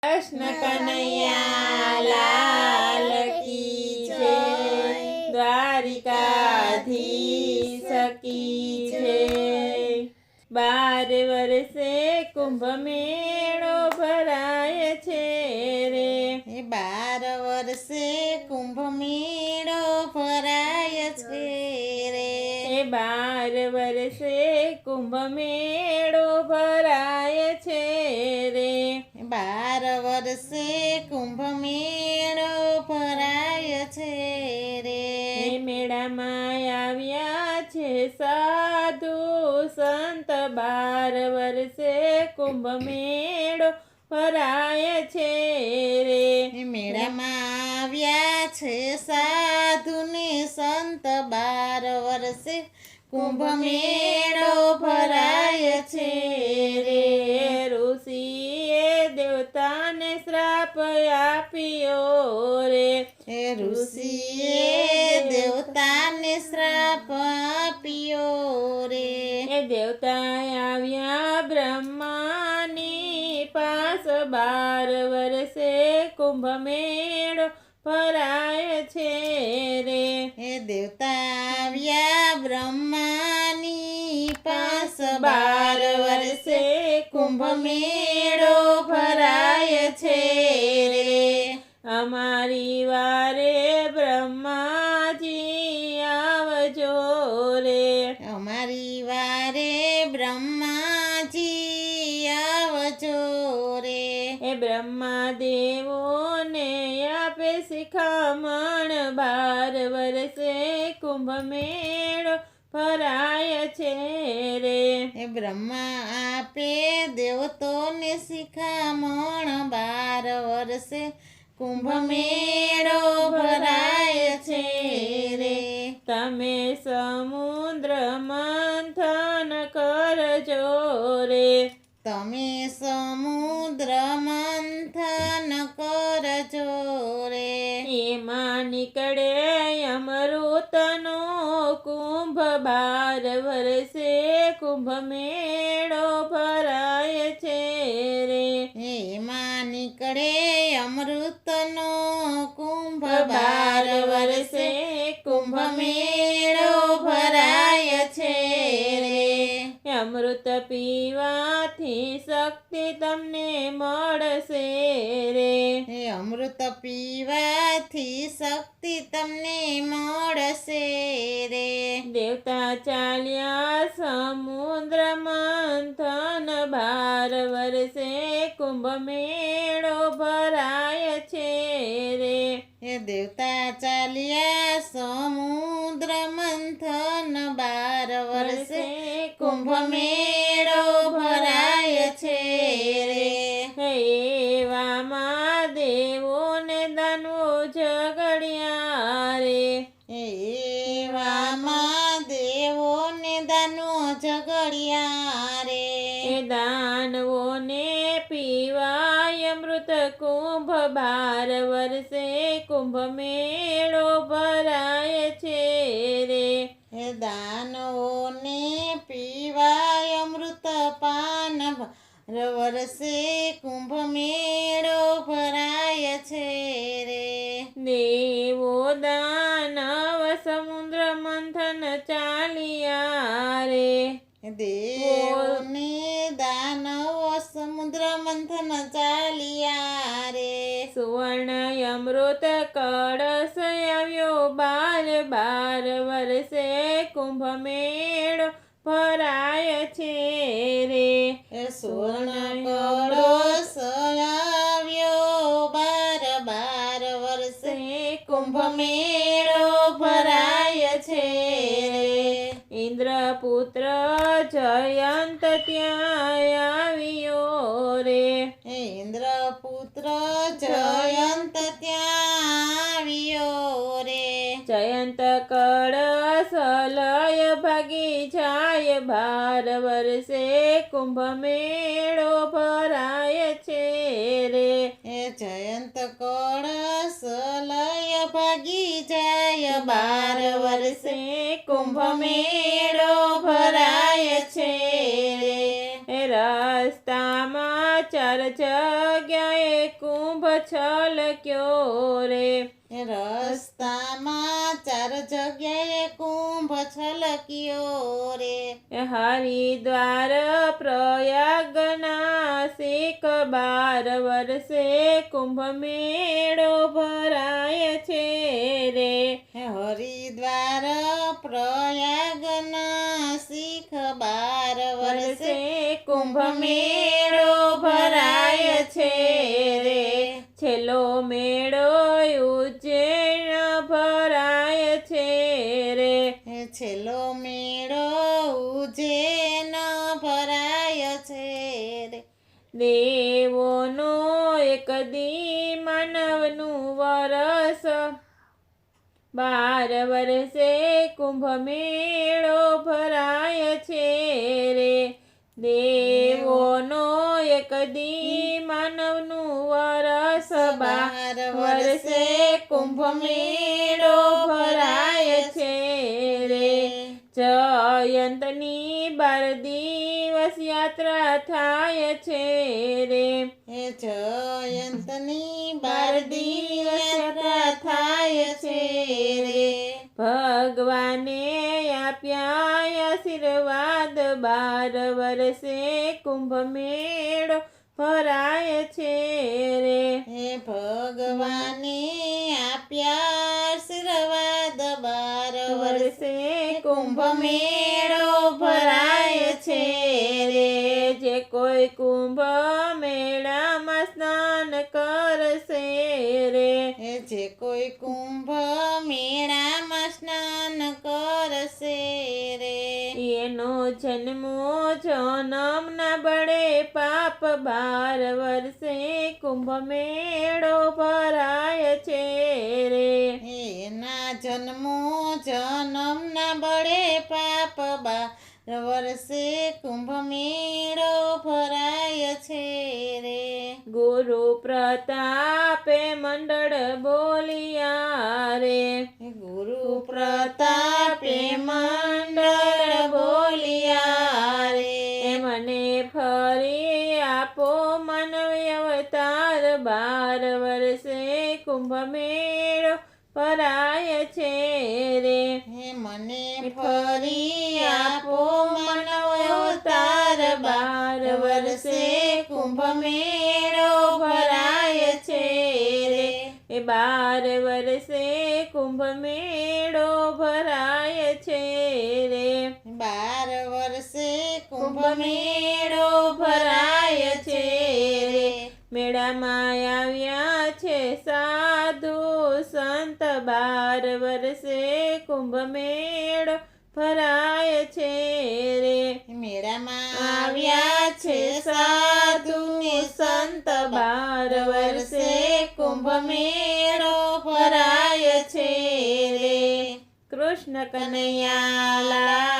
કૃષ્ણ કનૈયા લાલ કી જય, દ્વારિકાધીશ કી જય। 12 વર્ષે કુંભ મેળો ભરાય છે રે, 12 વર્ષે કુંભ મેળો ભરાય છે રે, 12 વર્ષે કુંભ મેળો ભરાય છે રે, 12 વર્ષે કુંભ મેળો ભરાય છે રે। મેળામાં આવ્યા છે સાધુ સંત, 12 વર્ષે કુંભ મેળો ભરાય છે રે, મેળામાં આવ્યા છે સાધુ ને સંત, 12 વર્ષે કુંભ મેળો ભરાય છે રે। ઋષિએ દેવતાને શ્રાપ આપ્યો રે, ઋષિએ દેવતાને શ્રાપ આપ્યો રે, દેવતા આવ્યા બ્રહ્માની પાસ, 12 વર્ષે કુંભ મેળો ભરાય છે રે, દેવતા આવ્યા બ્રહ્માની પાસ, 12 વર્ષે કુંભ મેળો ભરાય છે રે। અમારી વારે બ્રહ્માજી આવજો રે, અમારી વારે બ્રહ્માજી આવજો રે, એ બ્રહ્માદેવોને આપે શિખામણ, 12 વર્ષે કુંભ મેળો ભરાય છે રે, બ્રહ્મા આપે દેવતોને શિખામણ, 12 વર્ષે કુંભ મેળો ભરાય છે રે। તમે સમુદ્ર મંથન કરજો રે, તમે સમુદ્ર મંથન કરજો રે, એમાં નીકળે અમૃતનો કુંભ, 12 વર્ષે કુંભ મેળો ભરાય છે રે, એમાં નીકળે અમૃતનો કુંભ, 12 વર્ષે કુંભ મેળો ભરાય છે રે। અમૃત પીવાથી શક્તિ તમને મળશે રે, અમૃત પીવાથી શક્તિ તમને મળશે રે, દેવતા ચાલ્યા સમુદ્ર મંથન, 12 વર્ષે કુંભ મેળો ભરાય છે રે, દેવતા ચાલ્યા સમુદ્ર મંથન, 12 વર્ષે કુંભ મેળો ભરાય છે રે। એવામાં દેવોને દાનવો ઝઘડ્યા રે, એવામાં દેવોને દાનો ઝઘડ્યા રે, દાનવોને પીવાય અમૃત કુંભ, 12 વર્ષે કુંભ મેળો ભરાય છે રે, દાનવોને પીવાય અમૃત પાન, 12 વર્ષે કુંભ મેળો ભરાય છે રે, દેવો દાનવ સમુદ્ર મંથન ચાલ્યા રે, દેવોને દાનવો સમુદ્ર મંથન ચાલ્યા રે, સુવર્ણ અમૃત કળશ આવ્યો 12 વર્ષે કુંભ મેળો ભરાય છે રે, સુવર્ણ કળશ આવ્યો 12 વર્ષે કુંભ મેળો ભરાય છે રે, ઇન્દ્રપુત્ર જયંત ત્યાં આવ્યો રે, ઇન્દ્રપુત્ર જયંત ત્યાં આવ્યો રે, જયંત કળશ લય ભાગી જાય 12 વર્ષે કુંભ મેળો ભરાય છે રે, જયંત કળશ લય ભાગી જાય 12 વર્ષે કુંભ મેળો ભરાય છે રે, રસ્તામાં 4 જગ્યાએ છલક્યો રે. રસ્તામાં 4 જગ્યાએ કુંભ છલક્યો રે. હરિદ્વાર પ્રયાગ નાસિક 12 વર્ષે કુંભ મેળો ભરાય છે રે. હરિદ્વાર પ્રયાગ નાસિક 12 વર્ષે કુંભ મેળો ભરાય છે રે. છેલ્લો મેળો ઉજ્જૈન ભરાય છે રે. છેલ્લો મેળો ઉજ્જૈન ભરાય છે રે. દેવોનો એક દી માનવનું વરસ 12 વર્ષે કુંભ મેળો ભરાય છે રે. દેવોનો એક દી માનવનું વરસ 12 વર્ષે કુંભ મેળો ભરાય છે રે. જયંતની 12 દિવસ યાત્રા થાય છે રે. જયંતની 12 દિવસ યાત્રા થાય છે રે. ભગવાને આપ્યા આશીર્વાદ 12 વર્ષે કુંભ મેળો ભરાય છે રે. ભગવાને આપ્યા આશીર્વાદ 12 વર્ષે કુંભ મેળો ભરાય છે રે. જે કોઈ કુંભ મેળામાં સ્નાન કરશે રે. જે કોઈ કુંભ મેળામાં સ્નાન કરશે રે. એનો જન્મ ના બળે પાપ 12 વર્ષે કુંભ મેળો ભરાય છે રે. એના જન્મના બળે પાપ 12 વર્ષે કુંભ મેળો ભરાય છે રે. ગુરુ પ્રતાપે મંડળ બોલિયા રે. ગુરુ પ્રતાપે મંડળ બોલિયા રે. મને ફરી આપો માનવ અવતાર 12 વર્ષે કુંભ મેળો ભરાય છે રે. મને ફરી આપો માનવ અવતાર 12 વર્ષે કુંભ મેળો ભરાય છે રે. 12 વર્ષે કુંભ મેળો ભરાય છે રે. 12 વર્ષે કુંભ મેળો ભરાય છે રે. મેળામાં આવ્યા છે સાધુ સંત 12 વર્ષે કુંભ મેળો ભરાય છે રે. મેળામાં આવ્યા છે સાધુ સંત 12 વર્ષે કુંભ મેળો ભરાય છે રે. કૃષ્ણ કનૈયા લાલ